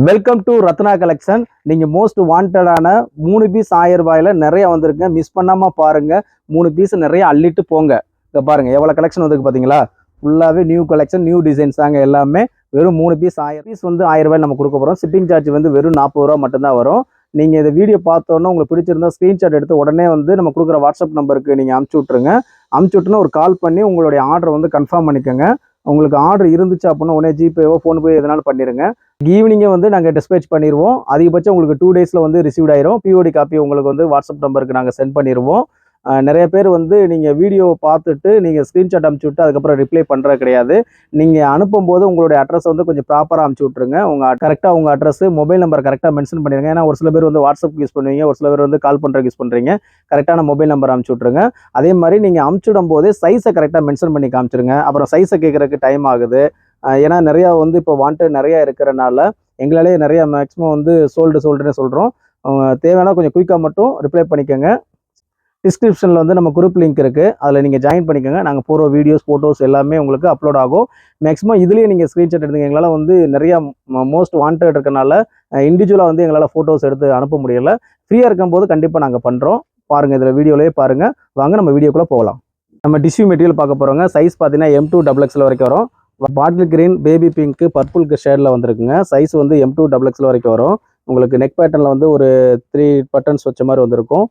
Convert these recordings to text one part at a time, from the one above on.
Welcome to Ratna collection. நீங்க most வாண்டடான 3 piece 1000 ரூபாயில நிறைய வந்திருக்குங்க. மிஸ் பண்ணாம பாருங்க. 3 பீஸ் நிறைய அள்ளிட்டு போங்க. இங்க பாருங்க எவ்வளவு கலெக்ஷன் வந்திருக்கு பாத்தீங்களா? ஃபுல்லாவே நியூ கலெக்ஷன், நியூ டிசைன்ஸ் தாங்க எல்லாமே. வெறும் 3 பீஸ் 1000 பீஸ் வந்து 1000 ரூபாய் நம்ம கொடுக்க போறோம். ஷிப்பிங் சார்ஜ் வந்து வெறும் 40 ரூபா மட்டும் தான் வரும். நீங்க இந்த வீடியோ பார்த்தோன்னா உங்களுக்கு பிடிச்சிருந்தா ஸ்கிரீன்ஷாட் எடுத்து உடனே வந்து நம்ம கொடுக்குற வாட்ஸ்அப் நம்பருக்கு நீங்க அனுப்பிச்சு விட்டுருங்க. அனுப்பிச்சு விட்டுன்னு ஒரு கால் பண்ணி உங்களுடைய ஆர்டர் வந்து கன்ஃபார்ம் பண்ணிக்கோங்க. உங்களுக்கு ஆர்டர் இருந்துச்சு அப்படின்னா உடனே ஜிபேவோ ஃபோன்பே எதனாலும் பண்ணிடுங்க. ஈவினிங்கே வந்து நாங்கள் டிஸ்பேச் பண்ணிடுவோம். அதிகபட்சம் உங்களுக்கு 2 டேஸில் வந்து ரிசீவ் ஆயிரும். பிஓடி காப்பி உங்களுக்கு வந்து வாட்ஸ்அப் நம்பருக்கு நாங்கள் சென்ட் பண்ணிடுவோம். நிறைய பேர் வந்து நீங்கள் வீடியோ பார்த்துட்டு நீங்கள் ஸ்க்ரீன்ஷாட் அனுப்பிச்சி விட்டு அதுக்கப்புறம் ரிப்ளை பண்ணுறது கிடையாது. நீங்கள் அனுப்பும்போது உங்களுடைய அட்ரஸ் வந்து கொஞ்சம் ப்ராப்பராக அனுப்பிச்சி விட்ருங்க. கரெக்டாக உங்கள் அட்ரஸ், மொபைல் நம்பர் கரெக்டாக மென்ஷன் பண்ணிடுங்க. ஏன்னா ஒரு சில பேர் வந்து வாட்ஸ்அப் யூஸ் பண்ணுவீங்க, ஒரு சில பேர் வந்து கால் பண்ணுறதுக்கு யூஸ் பண்ணுறீங்க. கரெக்டான மொபைல் நம்பர் அனுப்பிச்சி விட்ருங்க. அதே மாதிரி நீங்கள் அனுப்பிச்சிடும் போதே சைஸை கரெக்டாக மென்ஷன் பண்ணி காமிச்சிருங்க. அப்புறம் சைஸை கேட்குறதுக்கு டைம் ஆகுது. ஏன்னா நிறையா வந்து இப்போ வாண்டட் நிறையா இருக்கிறனால எங்களாலே நிறையா மேக்ஸிமம் வந்து சோல்டுன்னு சொல்கிறோம். தேவையான கொஞ்சம் குயிக்காக மட்டும் ரிப்ளை பண்ணிக்கோங்க. டிஸ்கிரிப்ஷனில் வந்து நம்ம குரூப் லிங்க் இருக்குது, அதில் நீங்கள் ஜாயின் பண்ணிக்கோங்க. நாங்கள் போகிற வீடியோஸ், ஃபோட்டோஸ் எல்லாமே உங்களுக்கு அப்லோட் ஆகும். மேக்ஸிமம் இதுலேயே நீங்கள் ஸ்க்ரீன்ஷாட் எடுத்துங்க. எங்களால் வந்து நிறையா மோஸ்ட் வாண்டட் இருக்கனால இண்டிவிஜுவலாக வந்து எங்களால் ஃபோட்டோஸ் எடுத்து அனுப்ப முடியலை. ஃப்ரீயாக இருக்கும்போது கண்டிப்பாக நாங்கள் பண்ணுறோம். பாருங்கள், இதில் வீடியோலேயே பாருங்கள். வாங்க நம்ம வீடியோக்குள்ளே போகலாம். நம்ம டிஷ்யூ மெட்டீரியல் பார்க்க போகிறோங்க. சைஸ் பார்த்தீங்கன்னா M2 XXL வரைக்கும் வரும். Bottle green, baby pink, purple ஷேடில் வந்துருக்குங்க. சைஸ் வந்து M2 XXL வரைக்கும் வரும். உங்களுக்கு நெக் பேட்டர்னில் வந்து ஒரு 3 பட்டன்ஸ் வச்ச மாதிரி வந்திருக்கும்.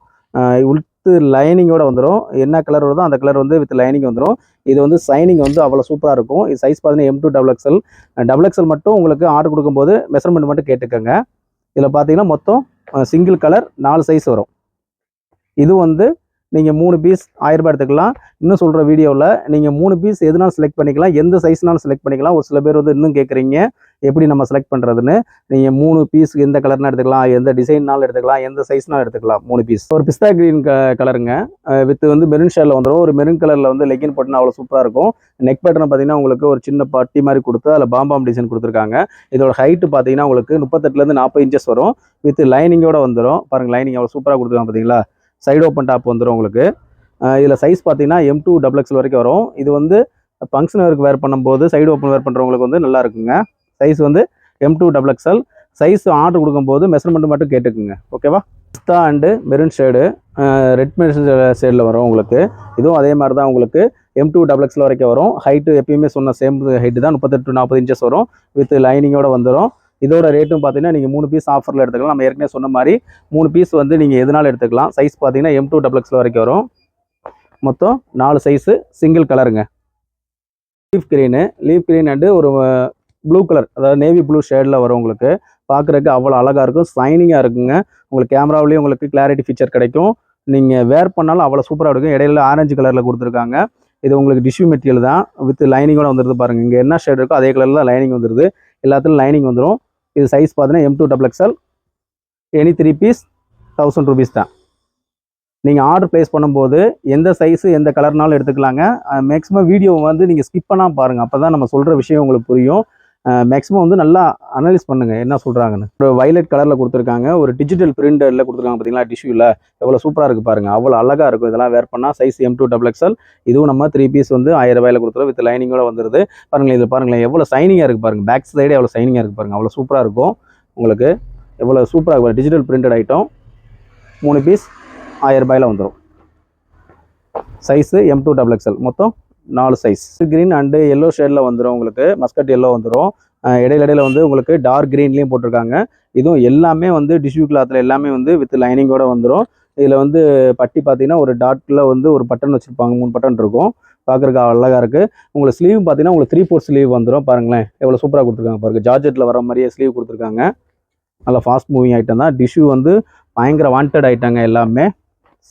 உள்த்து லைனிங்கோட வந்துடும். என்ன கலர் வருதோ அந்த கலர் வந்து வித் லைனிங் வந்துடும். இது வந்து சைனிங் வந்து அவ்வளோ சூப்பராக இருக்கும். இது சைஸ் பார்த்தீங்கன்னா M2 XXL. XXL மட்டும் உங்களுக்கு ஆர்டர் கொடுக்கும்போது மெஷர்மெண்ட் மட்டும் கேட்டுக்கோங்க. இதில் பார்த்தீங்கன்னா மொத்தம் சிங்கிள் கலர் 4 சைஸ் வரும். இது வந்து நீங்கள் 3 பீஸ் 1000 ரூபாய் எடுத்துக்கலாம். இன்னும் சொல்கிற வீடியோவில் நீங்கள் 3 பீஸ் எதுனாலும் செலக்ட் பண்ணிக்கலாம், எந்த சைஸ்னாலும் செலக்ட் பண்ணிக்கலாம். ஒரு சில பேர் வந்து இன்னும் கேட்குறீங்க எப்படி நம்ம செலக்ட் பண்ணுறதுன்னு. நீங்கள் 3 பீஸ் எந்த கலர்னா எடுத்துக்கலாம், எந்த டிசைன்னாலும் எடுத்துக்கலாம், எந்த சைஸ்னாலும் எடுத்துக்கலாம். 3 பீஸ் ஒரு பிஸ்தா கிரீன் கலருங்க, வித் வந்து மெரூன் ஷேடில் வந்துடும். ஒரு மெரூன் கலரில் வந்து லெக்கின் போட்டுனா அவ்வளோ சூப்பராக இருக்கும். நெக் பேட்டர்ன் பார்த்தீங்கன்னா உங்களுக்கு ஒரு சின்ன பட்டி மாதிரி கொடுத்து அதில் பாம்பாம் டிசைன் கொடுத்துருக்காங்க. இதோட ஹைட்டு பார்த்தீங்கன்னா உங்களுக்கு 38லேருந்து 40 இன்ச்சஸ் வரும். வித் லைனிங்கோட வந்துடும். பாருங்கள், லைனிங் அவ்வளோ சூப்பராக கொடுத்துருக்காங்க பார்த்தீங்களா? சைடு ஓப்பன் டாப் வந்துடும் உங்களுக்கு. இதில் சைஸ் பார்த்தீங்கன்னா M2 XXL வரைக்கும் வரும். இது வந்து ஃபங்க்ஷன் வேருக்கு வேர் பண்ணும்போது சைடு ஓப்பன் வேர் பண்ணுறவங்களுக்கு வந்து நல்லா இருக்குங்க. சைஸ் வந்து M2 XXL. சைஸ் ஆர்டர் கொடுக்கும்போது மெஷர்மெண்ட் மட்டும் கேட்டுக்குங்க, ஓகேவா? பிஸ்தா and maroon shade, red maroon ஷேடில் வரும் உங்களுக்கு. இதுவும் அதே மாதிரி தான் உங்களுக்கு M2 XXL வரைக்கும் வரும். ஹைட்டு எப்பயுமே சொன்ன சேம் ஹைட்டு தான், 38-40 இன்ச்சஸ் வரும். வித் லைனிங்கோட வந்துடும். இதோட ரேட்டும் பார்த்தீங்கன்னா நீங்கள் 3 பீஸ் ஆஃபரில் எடுத்துக்கலாம். நம்ம ஏற்கனவே சொன்ன மாதிரி 3 பீஸ் வந்து நீங்கள் எதுனாலும் எடுத்துக்கலாம். சைஸ் பார்த்தீங்கன்னா M2 XXL வரைக்கும் வரும். மொத்தம் 4 சைஸு, சிங்கிள் கலருங்க. லீஃப் கிரீன் அண்டு ஒரு ப்ளூ கலர், அதாவது நேவி ப்ளூ ஷேடில் வரும் உங்களுக்கு. பார்க்குறதுக்கு அவ்வளோ அழகாக இருக்கும், சைனிங்காக இருக்குங்க. உங்களுக்கு கேமராவிலேயும் உங்களுக்கு கிளாரிட்டி ஃபீச்சர் கிடைக்கும். நீங்கள் வேர் பண்ணாலும் அவ்வளோ சூப்பராக இருக்கும். இடையில ஆரஞ்சு கலரில் கொடுத்துருக்காங்க. இது உங்களுக்கு டிஷ்யூ மெட்டீரியல் தான், வித் லைனிங்கோட வந்துடுது. பாருங்கள், இங்கே என்ன ஷேட் இருக்கோ அதே கலரில் தான் லைனிங் வந்துடுது. எல்லாத்துலையும் லைனிங் வந்துடும். இது சைஸ் பார்த்தீங்கன்னா M2 XXL. Any 3 piece 1000 rupees தான். நீங்கள் ஆர்டர் ப்ளேஸ் பண்ணும்போது எந்த சைஸு எந்த கலர்னாலும் எடுத்துக்கலாங்க. மேக்ஸிமம் வீடியோ வந்து நீங்கள் ஸ்கிப் பண்ணால் பாருங்கள், அப்போ தான் நம்ம சொல்கிற விஷயம் உங்களுக்கு புரியும். மேக்ஸிமம் வந்து நல்லா அனலைஸ் பண்ணுங்கள் என்ன சொல்கிறாங்கன்னு. ஒரு வைலட் கலரில் கொடுத்துருக்காங்க, ஒரு டிஜிட்டல் பிரிண்டரில் கொடுத்துருக்காங்க பார்த்தீங்களா? டிஷ்யூவில் எவ்வளோ சூப்பராக இருக்குது பாருங்கள், அவ்வளோ அழகாக இருக்கும். இதெல்லாம் வேர் பண்ணால் சைஸ் M2 XXL. இதுவும் நம்ம 3 பீஸ் வந்து 1000 ரூபாயில் கொடுத்துருவோம். வித் லைனிங்கோட வந்துடுது. பாருங்களேன், இது பாருங்களேன் எவ்வளோ சைனிங்காக இருக்குது பாருங்கள். பேக் சைடு எவ்வளோ சைனிங்காக இருக்குது பாருங்கள், அவ்வளோ சூப்பராக இருக்கும் உங்களுக்கு. எவ்வளோ சூப்பராக இருக்கும். Digital printed item. 3 பீஸ் 1000 ரூபாயில் வந்துடும். Size M2 XXL. மொத்தம் 4 சைஸ். கிரீன் அண்டு எல்லோ ஷேடில் வந்துடும் உங்களுக்கு. மஸ்கட் எல்லோ வந்துடும். இடையில வந்து உங்களுக்கு டார்க் க்ரீன்லேயும் போட்டிருக்காங்க. இதுவும் எல்லாமே வந்து டிஷ்யூ கிளாத்தில் எல்லாமே வந்து வித் லைனிங்கோட வந்துடும். இதில் வந்து பட்டி பார்த்தீங்கன்னா ஒரு டாட்டில் வந்து ஒரு பட்டன் வச்சுருப்பாங்க, 3 பட்டன் இருக்கும். பார்க்குறதுக்கு அழகாக இருக்குது. உங்களுக்கு ஸ்லீவ் பார்த்தீங்கன்னா உங்களுக்கு 3/4 ஸ்லீவ் வந்துடும். பாருங்களேன் எவ்வளோ சூப்பராக கொடுத்துருக்காங்க பாருங்கள். ஜார்ஜெட்டில் வர மாதிரியே ஸ்லீவ் கொடுத்துருக்காங்க. நல்லா ஃபாஸ்ட் மூவிங் ஐட்டம் தான். டிஷ்யூ வந்து பயங்கர வாண்டட் ஐட்டங்க எல்லாமே.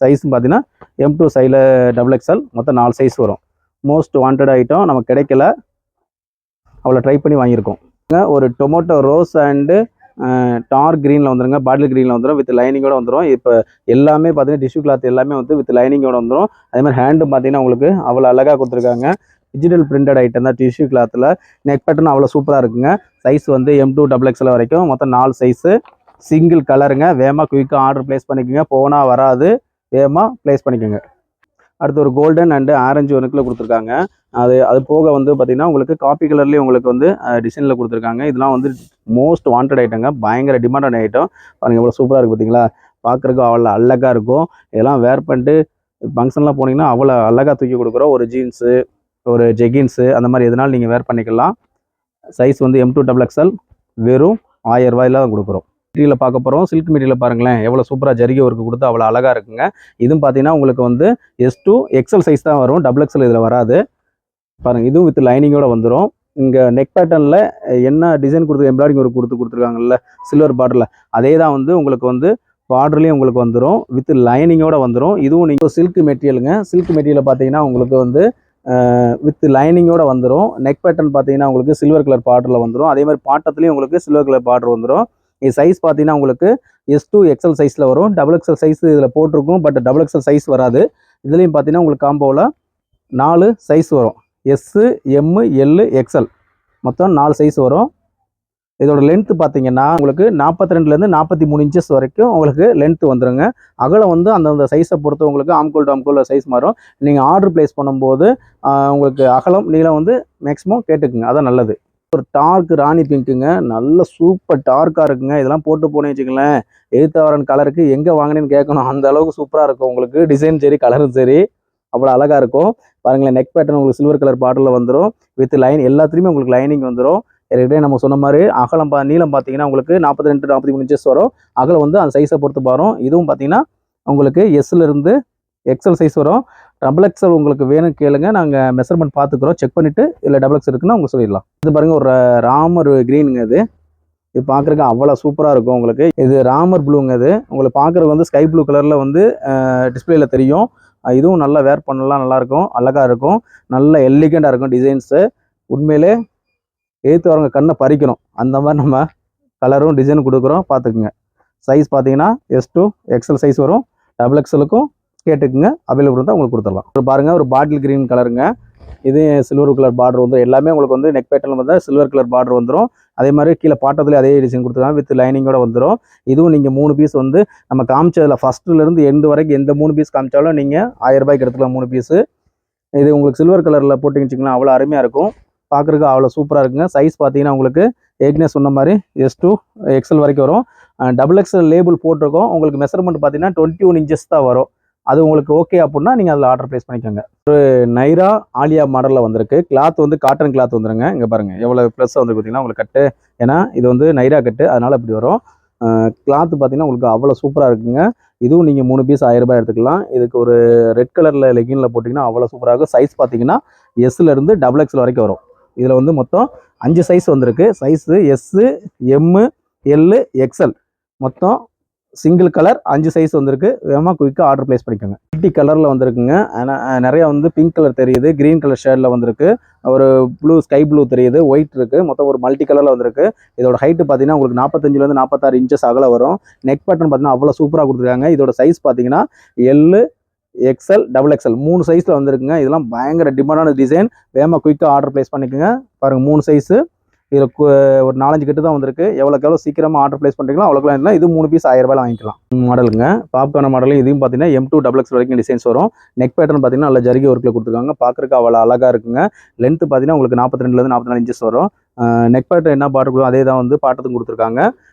சைஸ்ன்னு பார்த்தீங்கன்னா M2 XXL. மொத்தம் 4 சைஸ் வரும். மோஸ்ட் வாண்டட் ஐட்டம் நமக்கு கிடைக்கல, அவ்வளோ ட்ரை பண்ணி வாங்கியிருக்கோம். ஒரு டொமேட்டோ ரோஸ் அண்டு டார்க் க்ரீனில் வந்துடுங்க, பாட்டில் க்ரீனில் வந்துடும். வித் லைனிங்கோட வந்துடும். இப்போ எல்லாமே பார்த்தீங்கன்னா டிஷ்யூ கிளாத் எல்லாமே வந்து வித் லைனிங்கோட வந்துடும். அதே மாதிரி ஹேண்டும் பார்த்தீங்கன்னா உங்களுக்கு அவ்வளோ அழகாக கொடுத்துருக்காங்க. டிஜிட்டல் பிரிண்டட் ஐட்டம் தான் டிஷ்யூ கிளாத்தில். நெக் பேட்டர்ன் அவ்வளோ சூப்பராக இருக்குங்க. சைஸ் வந்து M2 XXL வரைக்கும். மொத்தம் 4 சைஸு, சிங்கிள் கலருங்க. வேகமாக குயிக்காக ஆர்டர் ப்ளேஸ் பண்ணிக்கோங்க, போனால் வராது. வேகமாக ப்ளேஸ் பண்ணிக்கோங்க. அடுத்து ஒரு கோல்டன் அண்டு ஆரஞ்சு ஒன்றுக்குள்ள கொடுத்துருக்காங்க. அது போக வந்து பார்த்தீங்கன்னா உங்களுக்கு காப்பி கலர்லேயே உங்களுக்கு வந்து டிசைனில் கொடுத்துருக்காங்க. இதெல்லாம் வந்து மோஸ்ட் வாண்டட் ஐட்டங்க, பயங்கர டிமாண்டான ஐட்டம். பாருங்கள் எவ்வளோ சூப்பராக இருக்குது பார்த்தீங்களா, பார்க்குறதுக்கு அவ்வளோ அழகாக இருக்கும். இதெல்லாம் வேர் பண்ணிட்டு ஃபங்க்ஷன்லாம் போனீங்கன்னா அவ்வளோ அழகாக தூக்கி கொடுக்குறோம். ஒரு ஜீன்ஸு, ஒரு ஜெகின்ஸு, அந்த மாதிரி எதனாலும் நீங்கள் வேர் பண்ணிக்கலாம். சைஸ் வந்து M2 XXL, வெறும் 1000 ரூபாயில தான் கொடுக்குறோம். மெட்டீரியல் பார்க்க போகிறோம். சில்க் மெட்டீரியல் பாருங்களேன் எவ்வளோ சூப்பராக ஜரிகை ஒர்க்கு கொடுத்து அவ்வளோ அழகாக இருக்குங்க. இதுவும் பார்த்தீங்கன்னா உங்களுக்கு வந்து S2 XL சைஸ் தான் வரும், XXL இதில் வராது. பாருங்கள் இதுவும் வித் லைனிங்கோட வந்துடும். இங்கே நெக் பேட்டர்னில் என்ன டிசைன் கொடுத்து எம்ப்ராய்டிங் ஒர்க் கொடுத்துருக்காங்கல்ல சில்வர் பார்டரில், அதே தான் வந்து உங்களுக்கு வந்து பார்டர்லேயும் உங்களுக்கு வந்துடும், வித் லைனிங்கோட வந்துடும். இதுவும் நீங்கள் சில்க் மெட்டீரியலுங்க. சில்க் மெட்டீரியல் பார்த்தீங்கன்னா உங்களுக்கு வந்து வித் லைனிங்கோட வந்துடும். நெக் பேட்டர்ன் பார்த்தீங்கன்னா உங்களுக்கு சில்வர் கலர் பார்டரில் வந்துடும். அதே மாதிரி பாட்டத்துலேயும் உங்களுக்கு சில்வர் கலர் பார்டர் வந்துடும். இது சைஸ் பார்த்தீங்கன்னா உங்களுக்கு S2 XL சைஸில் வரும். XXL சைஸ் இதில் போட்டிருக்கும், பட் XXL சைஸ் வராது. இதுலேயும் பார்த்தீங்கன்னா உங்களுக்கு காம்போவில் 4 சைஸ் வரும். S, M, L, XL மொத்தம் 4 சைஸ் வரும். இதோட லென்த்து பார்த்தீங்கன்னா உங்களுக்கு 42லேருந்து 43 இன்ச்சஸ் வரைக்கும் உங்களுக்கு லென்த்து வந்துடுங்க. அகலம் வந்து அந்தந்த சைஸை பொறுத்து உங்களுக்கு ஆம்கோல் டாம்கோல் சைஸ் மாறும். நீங்கள் ஆர்டர் ப்ளேஸ் பண்ணும்போது உங்களுக்கு அகலம் நீளம் வந்து மேக்ஸிமம் கேட்டுக்குங்க, அதான் நல்லது. ஒரு டார்க் ராணி பிங்க்குங்க, நல்ல சூப்பர் டார்க்காக இருக்குங்க. இதெல்லாம் போட்டு போனேன்னு வச்சுக்கங்களேன், எய்த்தாவரன் கலருக்கு எங்கே வாங்கினேன்னு கேட்கணும், அந்த அளவுக்கு சூப்பராக இருக்கும். உங்களுக்கு டிசைன் சரி கலரும் சரி அவ்வளோ அழகாக இருக்கும். பாருங்களேன் நெக் பேட்டர்ன் உங்களுக்கு சில்வர் கலர் பார்டரில் வந்துடும், வித் லைன் எல்லாத்துலேயுமே உங்களுக்கு லைனிங் வந்துடும். ஏற்கனவே நம்ம சொன்ன மாதிரி அகலம் நீளம் பார்த்தீங்கன்னா உங்களுக்கு 42 43 இன்ச்சஸ் வரும். அகலம் வந்து அந்த சைஸை பொறுத்து வரும். இதுவும் பார்த்தீங்கன்னா உங்களுக்கு எஸ்லேருந்து XL சைஸ் வரும். XXL உங்களுக்கு வேணும் கேளுங்க, நாங்கள் மெஷர்மெண்ட் பார்த்துக்குறோம், செக் பண்ணிவிட்டு இல்லை XXL இருக்குன்னா உங்களுக்கு சொல்லிடலாம். இது பாருங்கள் ஒரு ராமர் க்ரீனுங்க, இது பார்க்குறதுக்கு அவ்வளோ சூப்பராக இருக்கும். உங்களுக்கு இது ராமர் ப்ளூங்க. இது உங்களுக்கு பார்க்குறது வந்து ஸ்கை ப்ளூ கலரில் வந்து டிஸ்பிளேயில் தெரியும். இதுவும் நல்லா வேர் பண்ணலாம், நல்லாயிருக்கும், அழகாக இருக்கும், நல்ல எலிகண்டாக இருக்கும் டிசைன்ஸு. உண்மையிலே ஏற்று வரவங்க கண்ணை பறிக்கணும், அந்த மாதிரி நம்ம கலரும் டிசைனும் கொடுக்குறோம், பார்த்துக்குங்க. சைஸ் பார்த்தீங்கன்னா S2 XL சைஸ் வரும். XXLக்கும் கேட்டுக்குங்க, அவைலபிள் இருந்தால் உங்களுக்கு கொடுத்துடலாம். ஒரு பாருங்கள் ஒரு பாட்டில் க்ரீன் கலருங்க, இது சில்வர் கலர் பார்டர் வந்துடும். எல்லாமே உங்களுக்கு வந்து நெக் பேட்டர்னில் வந்து சில்வர் கலர் பார்டர் வந்துடும். அதே மாதிரி கீழே பாட்டத்துலேயே அதே டிசைன் கொடுத்துருக்காங்க, வித் லைனிங்கோட வந்துடும். இதுவும் நீங்கள் 3 பீஸ் வந்து நம்ம காமிச்சதில் ஃபஸ்ட்டுலேருந்து எண்டு வரைக்கும் எந்த 3 பீஸ் காமிச்சாலும் நீங்கள் 1000 ரூபாய்க்கு எடுத்துக்கலாம் 3 பீஸு. இது உங்களுக்கு சில்வர் கலரில் போட்டிங்கன்னு வச்சுக்கலாம், அவ்வளோ அருமையாக இருக்கும், பார்க்குறதுக்கு அவ்வளோ சூப்பராக இருக்குங்க. சைஸ் பார்த்தீங்கன்னா உங்களுக்கு ஏற்கனவே சொன்ன மாதிரி S2 XL வரைக்கும் வரும். XXL லேபிள் போட்டிருக்கோம். உங்களுக்கு மெஷர்மெண்ட் பார்த்தீங்கன்னா 21 இன்ச்சஸ் தான் வரும். அது உங்களுக்கு ஓகே அப்படின்னா நீங்கள் அதில் ஆர்டர் ப்ளேஸ் பண்ணிக்கோங்க. ஒரு நைரா ஆலியா மாடலில் வந்திருக்கு. கிளாத் வந்து காட்டன் கிளாத் வந்துருங்க. இங்கே பாருங்கள் எவ்வளோ ப்ளஸ் வந்து பார்த்தீங்கன்னா உங்களுக்கு கட்டு, ஏன்னா இது வந்து நைரா கட்டு, அதனால் இப்படி வரும். கிளாத்து பார்த்தீங்கன்னா உங்களுக்கு அவ்வளோ சூப்பராக இருக்குங்க. இதுவும் நீங்கள் 3 பீஸ் 1000 ரூபாய் எடுத்துக்கலாம். இதுக்கு ஒரு ரெட் கலரில் லெகினில் போட்டிங்கன்னா அவ்வளோ சூப்பராக இருக்கும். சைஸ் பார்த்தீங்கன்னா Sலேருந்து XXL வரைக்கும் வரும். இதில் வந்து மொத்தம் 5 சைஸ் வந்திருக்கு. Size S, M, L, XL மொத்தம் சிங்கிள் கலர் 5 சைஸ் வந்திருக்கு. வேகமாக குயிக்காக ஆர்டர் ப்ளேஸ் பண்ணிக்கோங்க. மல்டி கலரில் வந்திருக்குங்க. ஆனால் நிறையா வந்து பிங்க் கலர் தெரியுது, க்ரீன் கலர் ஷேடில் வந்திருக்கு, ஒரு ப்ளூ ஸ்கை ப்ளூ தெரியுது, ஒயிட் இருக்குது, மொத்தம் ஒரு மல்டி கலரில் வந்திருக்கு. இதோட ஹைட்டு பார்த்தீங்கன்னா உங்களுக்கு 45லேருந்து 46 இன்ச்சஸ் அகல வரும். நெக் பேட்டர்ன் பார்த்தீங்கன்னா அவ்வளோ சூப்பராக கொடுத்துருக்காங்க. இதோட சைஸ் பார்த்தீங்கன்னா L, XL, XXL 3 சைஸில் வந்துருக்குங்க. இதெல்லாம் பயங்கர டிமாண்டான டிசைன். வேகமாக குயிக்காக ஆர்டர் ப்ளேஸ் பண்ணிக்கோங்க. பாருங்கள் 3 சைஸு, இதில் ஒரு 4-5 கட்டு தான் வந்திருக்கு. எவ்வளோக்கு எவ்வளோ சீக்கிரமாக ஆர்டர் ப்ளேஸ் பண்ணிக்கலாம் அவ்வளோக்கு இல்லை. இது 3 பீஸ் 1000 ரூபாயில் வாங்கிக்கலாம். மாடலுங்க பாப்கார்ன் மாடலும் இதையும் பார்த்தீங்கன்னா M2 XXL வரைக்கும் டிசைன்ஸ் வரும். நெக் பேட்டர்ன் பார்த்தீங்கன்னா நல்ல ஜரிகை ஒர்க்கில் கொடுத்துருக்காங்க, பார்க்குறதுக்கு அவ்வளோ அழகாக இருக்குங்க. லென்த்து பார்த்தீங்கன்னா உங்களுக்கு 42லேருந்து 44 இன்ச்சஸ் வரும். நெக் பேட்டர் என்ன பார்டர் கொடுக்கும் அதே தான் வந்து பாட்டத்துக்கும் கொடுத்துருக்காங்க,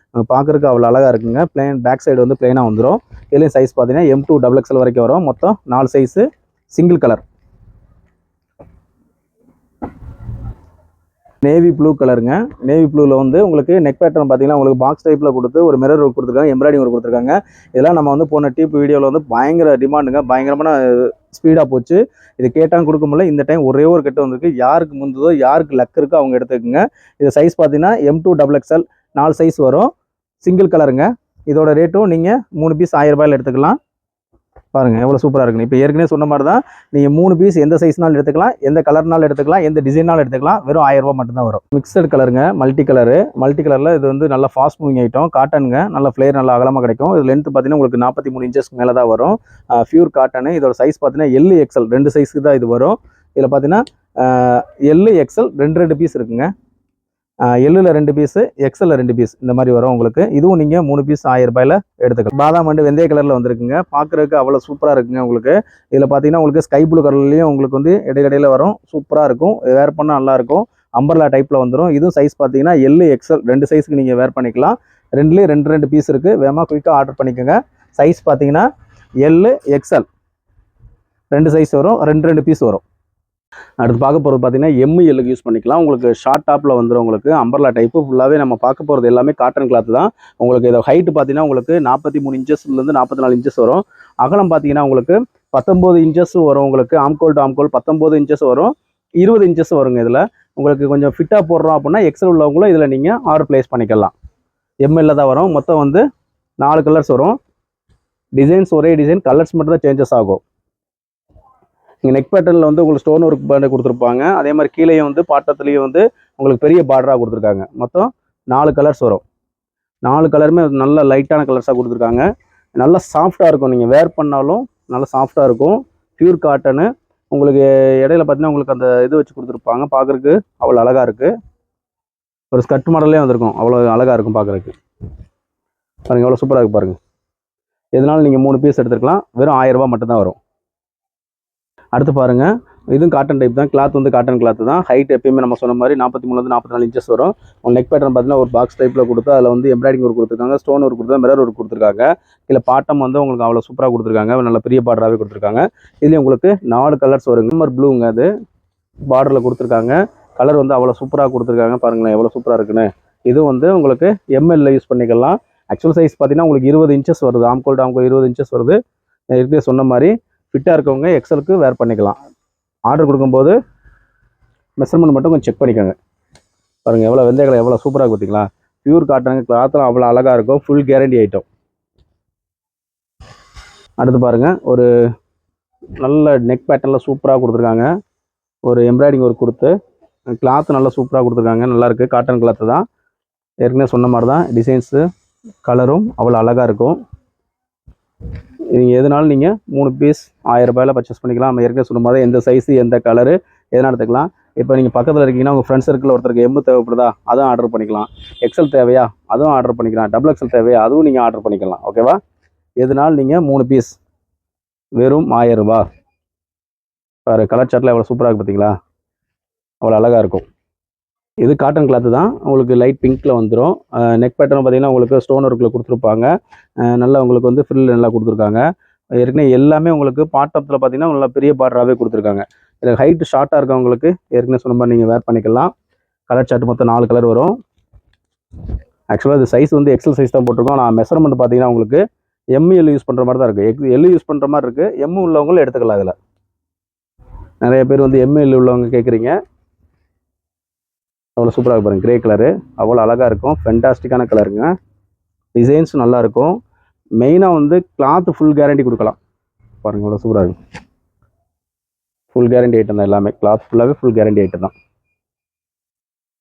பார்க்குறதுக்கு அவ்வளோ அழகாக இருக்குங்க. பிளைன் பேக் சைடு வந்து பிளைனாக வந்துடும். இதுலேயும் சைஸ் பார்த்தீங்கன்னா M2 XXL வரைக்கும் வரும். மொத்தம் 4 size, single colour. Navy blue கலருங்க. நேவி ப்ளூவில் வந்து உங்களுக்கு நெக் பேட்டர்ன் பார்த்தீங்கன்னா உங்களுக்கு பாக்ஸ் டைப்பில் கொடுத்து ஒரு மிரர் ஒர்க் கொடுத்துருக்காங்க, எம்ப்ராய்டிங் ஒர்க் கொடுத்துருக்காங்க. இதெல்லாம் நம்ம வந்து போன டீப் வீடியோவில் வந்து பயங்கர டிமாண்டுங்க, பயங்கரமான ஸ்பீடாக போச்சு. இது கேட்டாலும் கொடுக்க முடியல. இந்த டைம் ஒரே ஒரு கட்டு வந்திருக்கு. யாருக்கு முந்துதோ யாருக்கு லக் இருக்கோ அவங்க எடுத்துக்கோங்க. இது சைஸ் பார்த்தீங்கன்னா M2 XXL 4 சைஸ் வரும், சிங்கிள் கலருங்க. இதோட ரேட்டும் நீங்கள் 3 பீஸ் 1000 ரூபாயில் எடுத்துக்கலாம். பாருங்கள் எவ்வளோ சூப்பராக இருக்குன்னு. இப்போ ஏற்கனவே சொன்ன மாதிரி தான், நீங்கள் 3 பீஸ் எந்த சைஸ்னாலும் எடுத்துக்கலாம், எந்த கலர்னாலும் எடுத்துக்கலாம், எந்த டிசைனாலும் எடுத்துக்கலாம். வெறும் 1000 ரூபா மட்டும்தான் வரும். மிக்சட் கலருங்க, மல்டி கலரில் இது வந்து நல்லா ஃபாஸ்ட் மூவிங் ஐட்டம், காட்டனுங்க, நல்ல ஃப்ளேர் நல்லா அகலமாக கிடைக்கும். இது லென்த் பார்த்தீங்கன்னா உங்களுக்கு 43 இன்ச்சஸ்க்கு மேலே தான் வரும். Pure cotton. இதோட சைஸ் பார்த்தீங்கன்னா L, XL 2 சைஸுக்கு தான் இது வரும். இதில் பார்த்தீங்கன்னா L, XL 2 பீஸ் இருக்குங்க. எல்லில் 2 பீஸு, எக்ஸலில் 2 பீஸ் இந்த மாதிரி வரும் உங்களுக்கு. இதுவும் நீங்கள் 3 பீஸ் 1000 ரூபாயில் எடுத்துக்கலாம். பாதாம் வந்து வெந்தய கலரில் வந்திருக்குங்க. பார்க்குறதுக்கு அவ்வளோ சூப்பராக இருக்குங்க உங்களுக்கு. இதில் பார்த்தீங்கன்னா உங்களுக்கு ஸ்கை ப்ளூ கலர்லேயும் உங்களுக்கு வந்து இடையில வரும். சூப்பராக இருக்கும். வேர் பண்ணால் நல்லாயிருக்கும். அம்பர்லா டைப்பில் வந்துடும். இதுவும் சைஸ் பார்த்தீங்கன்னா எல் எக்ஸல் 2 சைஸுக்கு நீங்கள் வேர் பண்ணிக்கலாம். 2லேயும் 2 பீஸ் இருக்குது. வேகமாக குயிக்காக ஆர்டர் பண்ணிக்கோங்க. சைஸ் பார்த்தீங்கன்னா எல் எக்ஸல் 2 சைஸ் வரும். 2 பீஸ் வரும். அடுத்து பார்க்க போகிறது பார்த்தீங்கன்னா எம்எல்லுக்கு யூஸ் பண்ணிக்கலாம். உங்களுக்கு ஷார்ட் டாப்பில் வந்துடும். உங்களுக்கு அம்பர்லா டைப்பு ஃபுல்லாகவே நம்ம பார்க்க போகிறது எல்லாமே காட்டன் கிளாத் தான். உங்களுக்கு இதை ஹைட்டு பார்த்தீங்கன்னா உங்களுக்கு 43 இன்ச்சஸ்லேருந்து 44 இன்ச்சஸ் வரும். அகலம் பார்த்தீங்கன்னா உங்களுக்கு 19 இன்ச்சஸ் வரும். உங்களுக்கு ஆம்கோல் டு ஆம்கோல் 19 இன்ச்சஸ் வரும். 20 இன்ச்சஸ் வருங்க. இதில் உங்களுக்கு கொஞ்சம் ஃபிட்டாக போடுறோம் அப்படின்னா எக்ஸல் உள்ளவங்களும் இதில் நீங்கள் ஆர்டர் ப்ளேஸ் பண்ணிக்கலாம். எம்எல்ல தான் வரும். மொத்தம் வந்து 4 கலர்ஸ் வரும். டிசைன்ஸ் ஒரே டிசைன், கலர்ஸ் மட்டும் தான் சேஞ்சஸ் ஆகும். இங்கே நெக் பேட்டர்னில் வந்து உங்களுக்கு ஸ்டோன் ஒர்க் பேண்ட் கொடுத்துருப்பாங்க. அதே மாதிரி கீழேயும் வந்து பாட்டத்துலேயும் வந்து உங்களுக்கு பெரிய பார்டராக கொடுத்துருக்காங்க. மொத்தம் 4 கலர்ஸ் வரும். 4 கலருமே நல்ல லைட்டான கலர்ஸாக கொடுத்துருக்காங்க. நல்லா சாஃப்டாக இருக்கும். நீங்கள் வேர் பண்ணாலும் நல்லா சாஃப்டாக இருக்கும். Pure cotton. உங்களுக்கு இடையில பார்த்தீங்கன்னா உங்களுக்கு அந்த இது வச்சு கொடுத்துருப்பாங்க. பார்க்குறதுக்கு அவ்வளோ அழகாக இருக்குது. ஒரு ஸ்கர்ட் மாடல்லே வந்திருக்கும். அவ்வளோ அழகாக இருக்கும் பார்க்குறதுக்கு. பாருங்கள் எவ்வளோ சூப்பராக இருக்குது பாருங்கள். எதனாலும் நீங்கள் 3 பீஸ் எடுத்துக்கலாம். வெறும் 1000 ரூபா மட்டும்தான் வரும். அடுத்து பாருங்கள், இதுவும் காட்டன் டைப் தான். கிளாத் வந்து காட்டன் கிளாத் தான். ஹைட் எப்பயுமே நம்ம சொன்ன மாதிரி 43லேருந்து 44 இன்ச்சஸ் வரும். உங்கள் நெக் பேட்டர்ன் பார்த்தீங்கன்னா ஒரு பாக்ஸ் டைப்பில் கொடுத்து அதில் வந்து எம்ப்ராய்டிங் ஒர்க் கொடுத்துருக்காங்க, ஸ்டோன் ஒர்க் கொடுத்தா, மிரர் ஒர்க் கொடுத்துருக்காங்க. இல்லை பாட்டம் வந்து உங்களுக்கு அவ்வளோ சூப்பராக கொடுத்துருக்காங்க. நல்ல பெரிய பார்டராகவே கொடுத்துருக்காங்க. இதுலேயும் உங்களுக்கு 4 கலர்ஸ் வருங்க. நம்பர் ப்ளூங்க, அது பார்டரில் கொடுத்துருக்காங்க. கலர் வந்து அவ்வளோ சூப்பராக கொடுத்துருக்காங்க. பாருங்களேன் எவ்வளோ சூப்பராக இருக்குன்னு. இது வந்து உங்களுக்கு எம்எல்ல யூஸ் பண்ணிக்கலாம். ஆக்சுவல் சைஸ் பார்த்தீங்கன்னா உங்களுக்கு 20 இன்ச்சஸ் வருது. ஆம்கோல் 20 இன்ச்சஸ் வருது. ஏற்கனவே சொன்ன மாதிரி ஃபிட்டாக இருக்கவங்க எக்ஸலுக்கு வேர் பண்ணிக்கலாம். ஆர்டர் கொடுக்கும்போது மெஷர்மெண்ட் மட்டும் கொஞ்சம் செக் பண்ணிக்கோங்க. பாருங்கள் எவ்வளோ வெந்தய கலர் எவ்வளோ சூப்பராக பார்த்தீங்களா. பியூர் காட்டன் கிளாத்லாம் அவ்வளோ அழகாக இருக்கும். Full guarantee item. அடுத்து பாருங்கள், ஒரு நல்ல நெக் பேட்டர்னில் சூப்பராக கொடுத்துருக்காங்க. ஒரு எம்ப்ராய்டிங் ஒர்க் கொடுத்து கிளாத்து நல்லா சூப்பராக கொடுத்துருக்காங்க. நல்லாயிருக்கு. காட்டன் கிளாத்து தான். ஏற்கனவே சொன்ன மாதிரி தான். டிசைன்ஸு கலரும் அவ்வளோ அழகாக இருக்கும். நீங்கள் எதுனாலும் நீங்கள் 3 பீஸ் 1000 ரூபாயில் பர்ச்சேஸ் பண்ணிக்கலாம். நம்ம ஏற்கனவே சொன்ன மாதிரி எந்த சைஸு எந்த கலரு எதனா எடுத்துக்கலாம். இப்போ நீங்கள் பக்கத்தில் இருக்கீங்கன்னா உங்கள் ஃப்ரெண்ட்ஸ் சர்க்கிள் ஒருத்தருக்கு எம் தேவைப்படுதா, அதுவும் ஆர்டர் பண்ணிக்கலாம். எக்ஸல் தேவையா, அதுவும் ஆர்டர் பண்ணிக்கலாம். டபுள் எக்ஸல் தேவையா, அதுவும் நீங்கள் ஆர்டர் பண்ணிக்கலாம். ஓகேவா. எதுனாலும் நீங்கள் 3 பீஸ் வெறும் 1000 ரூபா. வேறு கலர் சார்ட்டில் எவ்வளோ சூப்பராக இருக்குது பார்த்தீங்களா. அவ்வளோ அழகாக இருக்கும். இது காட்டன் கிளாத்து தான். உங்களுக்கு லைட் பிங்க்கில் வந்துடும். நெக் பேட்டர்ன் பார்த்தீங்கன்னா உங்களுக்கு ஸ்டோன் ஒர்க்கில் கொடுத்துருப்பாங்க. நல்லா உங்களுக்கு வந்து ஃப்ரில் நல்லா கொடுத்துருக்காங்க. ஏற்கனவே எல்லாமே உங்களுக்கு பாட்டத்தில் பார்த்தீங்கன்னா நல்லா பெரிய பார்டராகவே கொடுத்துருக்காங்க. இதில் ஹைட்டு ஷார்ட்டாக இருக்கவங்களுக்கு ஏற்கனவே சொன்ன மாதிரி நீங்கள் வேர் பண்ணிக்கலாம். கலர் சார்ட் மொத்தம் 4 கலர் வரும். ஆக்சுவலாக இது சைஸ் வந்து எக்ஸல் சைஸ் தான் போட்டிருக்கோம். நான் மெஷர்மெண்ட் பார்த்தீங்கன்னா உங்களுக்கு எம்எல் யூஸ் பண்ணுற மாதிரி தான் இருக்குது. எல் யூஸ் பண்ணுற மாதிரி இருக்குது. எம் உள்ளவங்களும் எடுத்துக்கலாம். இதில் நிறைய பேர் வந்து எம்எல் உள்ளவங்க கேட்குறீங்க. அவ்வளோ சூப்பராக பாருங்கள். கிரே கலரு அவ்வளோ அழகாக இருக்கும். ஃபென்டாஸ்டிக்கான கலருங்க. டிசைன்ஸ் நல்லாயிருக்கும். மெயினாக வந்து கிளாத்து ஃபுல் கேரண்டி கொடுக்கலாம். பாருங்கள் அவ்வளோ சூப்பராக இருக்கும். ஃபுல் கேரண்டி ஐட்டம் தான் எல்லாமே. கிளாத் ஃபுல்லாகவே ஃபுல் கேரண்டி ஐட்டம் தான்.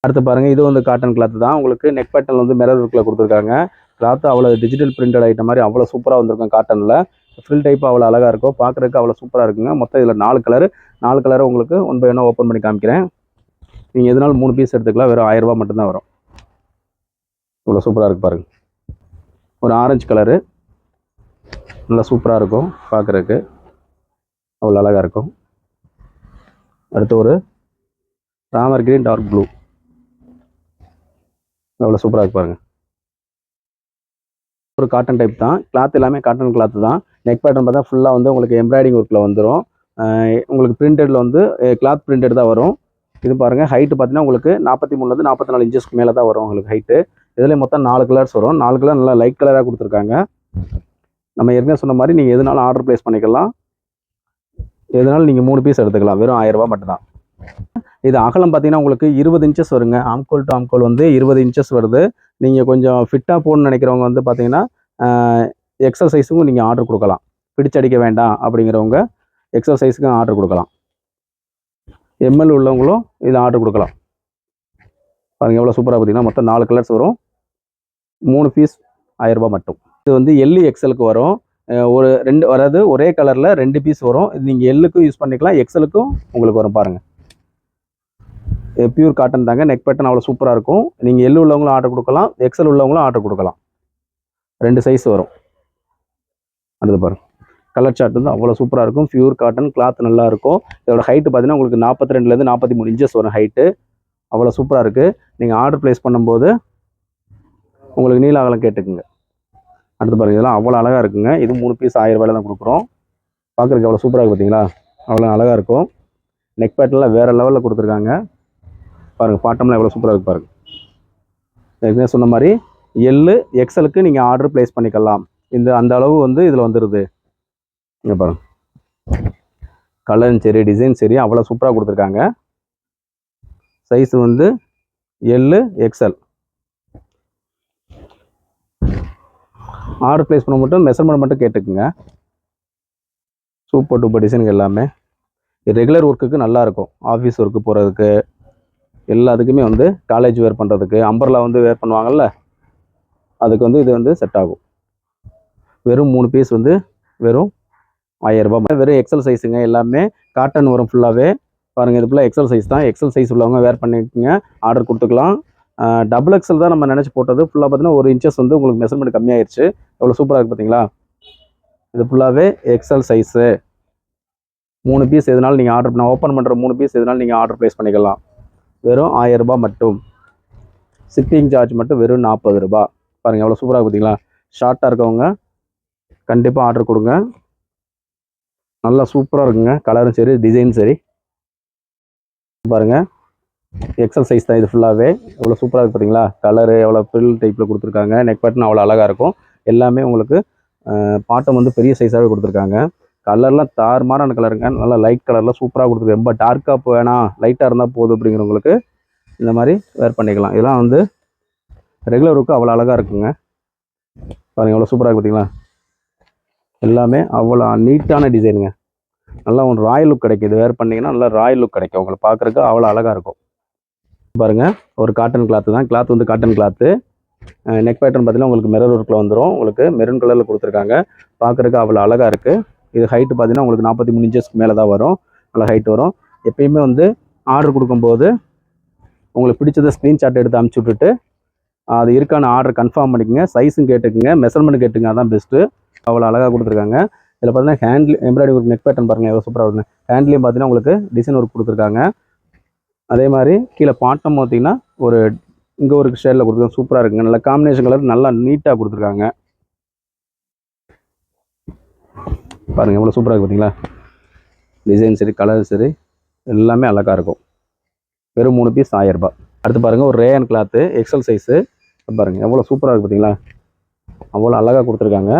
அடுத்து பாருங்கள், இது வந்து காட்டன் கிளாத் தான். உங்களுக்கு நெக் பேட்டர்ன் வந்து மிரர் ஒர்க்கில் கொடுத்துருக்காங்க. கிளாத்து அவ்வளோ டிஜிட்டல் பிரிண்டட் ஐட்டம் மாதிரி அவ்வளோ சூப்பராக வந்திருக்கும். காட்டனில் ஃபில் டைப் அவ்வளோ அழகாக இருக்கும். பார்க்குறதுக்கு அவ்வளோ சூப்பராக இருக்குங்க. மொத்தம் இதில் 4 கலர் உங்களுக்கு ஒன் பை ஒன்னாக ஓப்பன் பண்ணி காமிக்கிறேன். நீங்கள் எதனாலும் 3 பீஸ் எடுத்துக்கலாம். வெறும் 1000 ரூபா மட்டும்தான் வரும். இவ்வளோ சூப்பராக இருக்குது பாருங்கள். ஒரு ஆரஞ்சு கலரு நல்லா சூப்பராக இருக்கும். பார்க்குறதுக்கு அவ்வளோ அழகாக இருக்கும். அடுத்து ஒரு ராமர் கிரீன் டார்க் ப்ளூ அவ்வளோ சூப்பராக இருக்கு பாருங்கள். ஒரு காட்டன் டைப் தான். கிளாத் எல்லாமே காட்டன் கிளாத்து தான். நெக் பேட்டர்ன் பார்த்தா ஃபுல்லாக வந்து உங்களுக்கு எம்ப்ராய்டிங் ஒர்க்கில் வந்துடும். உங்களுக்கு பிரிண்டடில் வந்து கிளாத் பிரிண்டட் தான் வரும். இது பாருங்கள், ஹைட்டு பார்த்தீங்கன்னா உங்களுக்கு 43லேருந்து 44 இன்ச்சஸ்க்கு மேலே தான் வரும் உங்களுக்கு ஹைட்டு. இதில் மொத்தம் 4 கலர்ஸ் வரும். 4 கலர் நல்லா லைட் கலராக கொடுத்துருக்காங்க. நம்ம ஏற்கனவே சொன்ன மாதிரி நீங்கள் எதுனாலும் ஆர்டர் ப்ளேஸ் பண்ணிக்கலாம். எதுனாலும் நீங்கள் 3 பீஸ் எடுத்துக்கலாம். வெறும் 1000 ரூபா மட்டும்தான். இது அகலம் பார்த்தீங்கன்னா உங்களுக்கு 20 இன்ச்சஸ் வருங்க. ஆம்கோல் டு ஆம்கோல் வந்து 20 இன்ச்சஸ் வருது. நீங்கள் கொஞ்சம் ஃபிட்டாக போகணுன்னு நினைக்கிறவங்க வந்து பார்த்தீங்கன்னா எக்ஸல் சைஸுக்கும் நீங்கள் ஆர்டர் கொடுக்கலாம். பிடிச்சடிக்க வேண்டாம் அப்படிங்கிறவங்க எக்ஸல் சைஸுக்கும் ஆர்டர் கொடுக்கலாம். எம்எல் உள்ளவங்களும் இதை ஆர்டர் கொடுக்கலாம். பாருங்கள் எவ்வளோ சூப்பராக பார்த்தீங்கன்னா மொத்தம் 4 கலர்ஸ் வரும். 3 பீஸ் 1000 ரூபா மட்டும். இது வந்து எல்லு எக்ஸலுக்கு வரும். ஒரு 2 வராது, ஒரே கலரில் 2 பீஸ் வரும். இது நீங்கள் எல்லுக்கும் யூஸ் பண்ணிக்கலாம், எக்ஸலுக்கும் உங்களுக்கு வரும். பாருங்கள் பியூர் காட்டன் தாங்க. நெக் பேட்டர்ன் அவ்வளோ சூப்பராக இருக்கும். நீங்கள் எல் உள்ளவங்களும் ஆர்டர் கொடுக்கலாம், எக்ஸல் உள்ளவங்களும் ஆர்டர் கொடுக்கலாம். 2 சைஸ் வரும். அடுத்து பாருங்க, கலர் சார்ட் வந்து அவ்வளோ சூப்பராக இருக்கும். பியூர் காட்டன் கிளாத் நல்லா இருக்கும். இதோட ஹைட்டு பார்த்தீங்கன்னா உங்களுக்கு 42லேருந்து 43 இன்ச்சஸ் வரும் ஹைட்டு. அவ்வளோ சூப்பராக இருக்குது. நீங்கள் ஆர்டர் ப்ளேஸ் பண்ணும்போது உங்களுக்கு நீள அகலம் கேட்டுக்குங்க. அடுத்து பாருங்கள், இதெல்லாம் அவ்வளோ அழகாக இருக்குங்க. இது 3 பீஸ் 1000 ரூபாயில தான் கொடுக்குறோம். பார்க்குறதுக்கு அவ்வளோ சூப்பராக இருக்குது பார்த்தீங்களா? அவ்வளோ அழகாக இருக்கும். நெக் பேட்டர்லாம் வேறு லெவலில் கொடுத்துருக்காங்க. பாருங்கள், பாட்டம்லாம் எவ்வளோ சூப்பராக இருக்குது பாருங்கள். ஏற்கனவே சொன்ன மாதிரி எல்லு எக்ஸலுக்கு நீங்கள் ஆர்டர் ப்ளேஸ் பண்ணிக்கலாம். அந்த அளவு வந்து இதில் வந்துடுது. இங்கே பாருங்கள், கலரும் சரி டிசைன் சரி அவ்வளோ சூப்பராக கொடுத்துருக்காங்க. சைஸ் வந்து எல்லு எக்ஸல். ஆர்டர் ப்ளேஸ் பண்ண மட்டும் மெஷர்மெண்ட் மட்டும் கேட்டுக்குங்க. சூப்பர் டூப்பர் டிசைனுங்க எல்லாமே. ரெகுலர் ஒர்க்குக்கு நல்லாயிருக்கும். ஆஃபீஸ் ஒர்க்கு போகிறதுக்கு எல்லாத்துக்குமே வந்து காலேஜ் வேர் பண்ணுறதுக்கு, அம்பர்லா வந்து வேர் பண்ணுவாங்கள்ல, அதுக்கு வந்து இது வந்து செட் ஆகும். வெறும் 3 பீஸ் வந்து வெறும் 1000 ரூபாய். வெறும் எக்ஸல் சைஸுங்க. எல்லாமே காட்டன் வரும் ஃபுல்லாகவே. பாருங்கள், இது ஃபுல்லாக எக்ஸல் சைஸ் தான். எக்ஸல் சைஸ் உள்ளவங்க வேர் பண்ணிக்கோங்க, ஆர்டர் கொடுத்துக்கலாம். டபுள் எக்ஸல் தான் நம்ம நினச்சி போட்டது. ஃபுல்லாக பார்த்தீங்கன்னா 1 இன்ச்சஸ் வந்து உங்களுக்கு மெஷர்மெண்ட் கம்மியாயிருச்சு. எவ்வளோ சூப்பராக இருக்குது பார்த்தீங்களா? இது ஃபுல்லாகவே எக்ஸல் சைஸு. 3 பீஸ் எதுனாலும் நீங்கள் ஆர்டர் பண்ண, ஓப்பன் பண்ணுற 3 பீஸ் எதுனாலும் நீங்கள் ஆர்டர் ப்ளேஸ் பண்ணிக்கலாம். வெறும் 1000 ரூபாய் மட்டும். ஷிப்பிங் சார்ஜ் மட்டும் வெறும் 40 ரூபாய். பாருங்கள், எவ்வளோ சூப்பராக பார்த்தீங்களா? ஷார்ட்டாக இருக்கவங்க கண்டிப்பாக ஆர்டர் கொடுங்க. நல்லா சூப்பராக இருக்குங்க. கலரும் சரி டிசைன் சரி. பாருங்கள், எக்ஸல் சைஸ் தான் இது ஃபுல்லாகவே. எவ்வளோ சூப்பராக இருக்குது பார்த்தீங்களா? கலரு எவ்வளோ ஃபில் டைப்பில் கொடுத்துருக்காங்க. நெக் பேட்டர்ன் அவ்வளோ அழகாக இருக்கும். எல்லாமே உங்களுக்கு பாட்டம் வந்து பெரிய சைஸாகவே கொடுத்துருக்காங்க. கலர்லாம் தாறுமாறான கலருங்க. நல்லா லைட் கலரில் சூப்பராக கொடுத்துருக்கு. ரொம்ப டார்க்காக வேணாம், லைட்டாக இருந்தால் போதும் அப்படிங்கிறவங்களுக்கு இந்த மாதிரி வேர் பண்ணிக்கலாம். இதெல்லாம் வந்து ரெகுலர் ஒர்க்கு அவ்வளோ அழகாக இருக்குங்க. பாருங்கள், எவ்வளோ சூப்பராக இருக்குது பார்த்தீங்களா? எல்லாமே அவ்வளோ நீட்டான டிசைனுங்க. நல்லா ஒரு ராயல் லுக் கிடைக்கும். இது வேர் பண்ணிங்கன்னா நல்லா ராயல் லுக் கிடைக்கும். உங்களை பார்க்குறதுக்கு அவ்வளோ அழகாக இருக்கும். பாருங்கள், ஒரு காட்டன் கிளாத்து தான். கிளாத் வந்து காட்டன் கிளாத்து. நெக் பேட்டர்ன் பார்த்தீங்கன்னா உங்களுக்கு மிரர் ஒர்க்கில் வந்துடும். உங்களுக்கு மெரூன் கலரில் கொடுத்துருக்காங்க. பார்க்குறதுக்கு அவ்வளோ அழகாக இருக்குது. இது ஹைட்டு பார்த்தீங்கன்னா உங்களுக்கு 43 இன்ச்சஸ்க்கு மேலே தான் வரும். நல்லா ஹைட் வரும். எப்பயுமே வந்து ஆர்டர் கொடுக்கும்போது உங்களுக்கு பிடிச்சதை ஸ்க்ரீன்ஷாட் எடுத்து அனுப்பிச்சி விட்டுட்டு அது இருக்கான ஆர்டர் கன்ஃபார்ம் பண்ணிக்கோங்க. சைஸும் கேட்டுக்குங்க, மெஷர்மெண்ட் கேட்டுங்க. அதான் பெஸ்ட்டு. அவ்வளோ அழகாக கொடுத்துருக்காங்க. இதில் பார்த்தீங்கன்னா ஹேண்ட்லி எம்ப்ராய்டரி ஒர்க், நெக் பேட்டர்ன் பாருங்கள் எவ்வளோ சூப்பராக இருக்குங்க. ஹேண்ட்லேயும் பார்த்தீங்கன்னா உங்களுக்கு டிசைன் ஒர்க் கொடுத்துருக்காங்க. அதே மாதிரி கீழே பாட்டம் பார்த்தீங்கன்னா ஒரு இங்கே ஒரு ஷேடில் கொடுத்துருக்காங்க. சூப்பராக இருக்குங்க. நல்ல காம்பினேஷன் கலர் நல்லா நீட்டாக கொடுத்துருக்காங்க. பாருங்கள், எவ்வளோ சூப்பராக இருக்குது பார்த்தீங்களா? டிசைன் சரி கலர் சரி எல்லாமே அழகாக இருக்கும். வெறும் 3 பீஸ் 1000 ரூபாய். அடுத்து பாருங்கள், ஒரு ரேயன் கிளாத்து எக்ஸல் சைஸு. பாருங்கள் எவ்வளோ சூப்பராக இருக்குது பார்த்தீங்களா? அவ்வளோ அழகாக கொடுத்துருக்காங்க.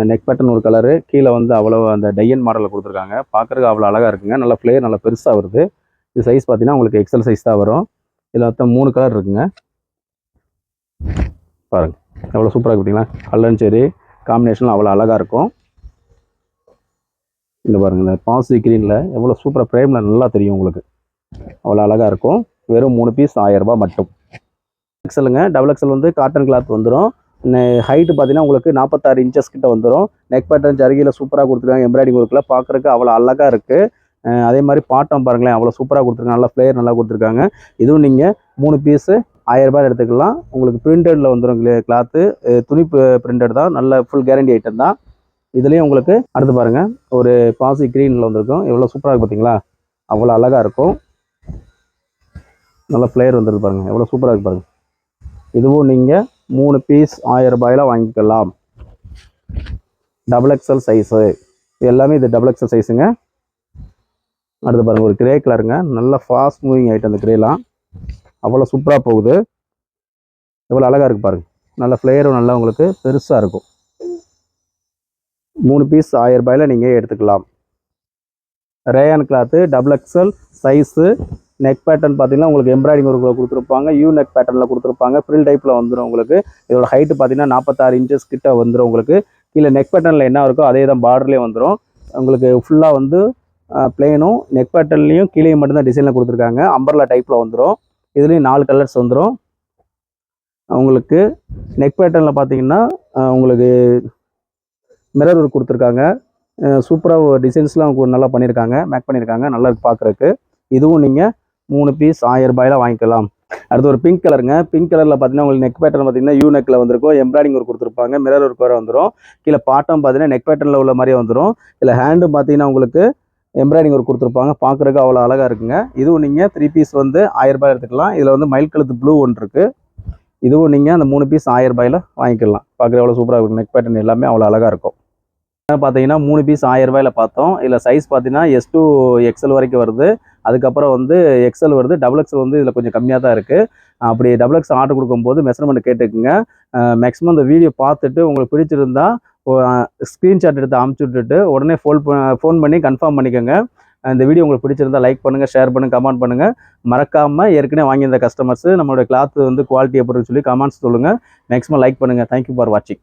நெக் பேட்டர்ன் ஒரு கலரு, கீழே வந்து அவ்வளோ அந்த டையன் மாடலில் கொடுத்துருக்காங்க. பார்க்குறதுக்கு அவ்வளோ அழகாக இருக்குங்க. நல்லா ஃப்ளேர் நல்லா பெருசாக வருது. இது சைஸ் பார்த்தீங்கன்னா உங்களுக்கு எக்ஸல் சைஸ் தான் வரும். இதில் மொத்தம் 3 கலர் இருக்குங்க. பாருங்கள், எவ்வளோ சூப்பராக இருக்குது பார்த்தீங்களா? கலரும் சரி காம்பினேஷன்லாம் அவ்வளோ அழகாக இருக்கும். இந்த பாருங்கள், இந்த பாசி க்ரீனில் எவ்வளோ சூப்பராக ஃப்ரேமில் நல்லா தெரியும் உங்களுக்கு. அவ்வளோ அழகாக இருக்கும். வெறும் 3 பீஸ் 1000 ரூபாய் மட்டும். எக்ஸலுங்க. டபுள் எக்ஸல் வந்து காட்டன் கிளாத் வந்துடும். ஹைட்டு பார்த்தீங்கன்னா உங்களுக்கு 46 இன்ச்சஸ் கிட்ட வந்துடும். நெக் பேட்டர்ன் ஜரிகையில் சூப்பராக கொடுத்துருக்காங்க. எம்ப்ராய்டிங் ஒர்க்கில் பார்க்குறதுக்கு அவ்வளோ அழகாக இருக்குது. அதே மாதிரி பாட்டம் பாருங்களேன், அவ்வளோ சூப்பராக கொடுத்துருக்காங்க. நல்லா ஃப்ளேயர் நல்லா கொடுத்துருக்காங்க. இதுவும் நீங்கள் 3 பீஸு 1000 ரூபாய் எடுத்துக்கலாம். உங்களுக்கு பிரிண்டடில் வந்துடும் கிளாத்து. துணி பிரிண்டட் தான். நல்ல ஃபுல் கேரண்டி ஐட்டம் தான். இதுலேயும் உங்களுக்கு அடுத்து பாருங்கள், ஒரு பாசி க்ரீனில் வந்திருக்கும். எவ்வளோ சூப்பராக இருக்குது பார்த்தீங்களா? அவ்வளோ அழகாக இருக்கும். நல்லா ஃப்ளேயர் வந்துருக்கு பாருங்கள், எவ்வளோ சூப்பராக இருக்குது பாருங்கள். இதுவும் நீங்கள் 3 பீஸ் 1000 ரூபாயில் வாங்கிக்கலாம். Double XL size. இது எல்லாமே இது டபுள் எக்ஸல் சைஸுங்க. அடுத்து பாருங்கள், ஒரு கிரே கலருங்க. நல்ல ஃபாஸ்ட் மூவிங் ஐட்டம். அந்த கிரேலாம் அவ்வளோ சூப்பராக போகுது. எவ்வளோ அழகாக இருக்குது பாருங்கள். நல்ல ஃப்ளேயரும் நல்லா உங்களுக்கு பெருசாக இருக்கும். 3 பீஸ் 1000 ரூபாயில் நீங்கள் எடுத்துக்கலாம். Rayon cloth double XL size. Neck pattern பார்த்தீங்கன்னா உங்களுக்கு எம்ப்ராய்டிங் ஒர்க்கில் கொடுத்துருப்பாங்க. யூ நெக் பேட்டர்னில் கொடுத்துருப்பாங்க. ஃப்ரில் டைப்பில் வந்துடும் உங்களுக்கு. இதோட ஹைட்டு பார்த்தீங்கன்னா 46 இன்ச்சஸ் கிட்ட வந்துடும் உங்களுக்கு. கீழே நெக் பேட்டர்னில் என்ன இருக்கோ அதே தான் பார்டர்லேயே வந்துடும் உங்களுக்கு. ஃபுல்லாக வந்து பிளெயினும் நெக் பேட்டர்ன்லேயும் கீழே மட்டும்தான் டிசைனில் கொடுத்துருக்காங்க. அம்பர்லா டைப்பில் வந்துடும். இதுலேயும் 4 கலர்ஸ் வந்துடும் உங்களுக்கு. நெக் பேட்டர்னில் பார்த்தீங்கன்னா உங்களுக்கு மிரர் ஒர்க் கொடுத்துருக்காங்க. சூப்பராக டிசைன்ஸ்லாம் நல்லா பண்ணியிருக்காங்க, மேக் பண்ணியிருக்காங்க. நல்லா பார்க்குறதுக்கு. இதுவும் நீங்கள் 3 பீஸ் 1000 ரூபாயில வாங்கிக்கலாம். அடுத்து ஒரு பிங்க் கலருங்க. பிங்க் கலரில் பார்த்தீங்கன்னா உங்களுக்கு நெக் பேட்டர்ன் பார்த்தீங்கன்னா யூ நெக்கில் வந்திருக்கும், எம்ப்ராய்டிங் ஒர்க் கொடுத்துருப்பாங்க, மிரர் ஒர்க் வர வந்துடும். கீழே பாட்டம் பார்த்தீங்கன்னா நெக் பேட்டர்னில் உள்ள மாதிரியே வந்துடும். இதில் ஹேண்டும் பார்த்தீங்கன்னா உங்களுக்கு எம்ப்ராய்டிங் ஒர்க் கொடுத்துருப்பாங்க, பார்க்குறதுக்கு அவ்வளோ அழகாக இருக்குங்க. இதுவும் நீங்கள் 3 பீஸ் வந்து 1000 ரூபாய் எடுத்துக்கலாம். இதில் வந்து மயில் கழுத்து ப்ளூ ஒன்று இருக்குது. இதுவும் நீங்கள் அந்த 3 பீஸ் 1000 ரூபாயில வாங்கிக்கலாம். பார்க்குறது எவ்வளோ சூப்பராக இருக்கும், நெக் பேட்டர்ன் எல்லாமே அவ்வளோ அழகாக இருக்கும். பார்த்தீங்கன்னா 3 பீஸ் 1000 ரூபாயில பார்த்தோம். இதில் சைஸ் பார்த்தீங்கன்னா S to XL வரைக்கும் வருது. அதுக்கப்புறம் வந்து XL வருது. XXL வந்து இதில் கொஞ்சம் கம்மியாக தான் இருக்குது. அப்படி XXL ஆர்டர் கொடுக்கும்போது மெஷர்மெண்ட் கேட்டுக்குங்க. மேக்ஸிமம் இந்த வீடியோ பார்த்துட்டு உங்களுக்கு பிடிச்சிருந்தா ஸ்க்ரீன்ஷாட் எடுத்து அமுச்சு விட்டுட்டு உடனே ஃபோன் பண்ணி கன்ஃபார்ம் பண்ணிக்கோங்க. இந்த வீடியோ உங்களுக்கு பிடிச்சிருந்தா லைக் பண்ணுங்கள், ஷேர் பண்ணுங்கள், கமெண்ட் பண்ணுங்கள். மறக்காமல் ஏற்கனவே வாங்கியிருந்த கஸ்டமர்ஸ் நம்மளோட கிளாத் வந்து குவாலிட்டி எப்படி சொல்லி கமெண்ட்ஸ் சொல்லுங்கள். மேக்ஸிமம் லைக் பண்ணுங்கள். தேங்க்யூ ஃபார் வாட்சிங்.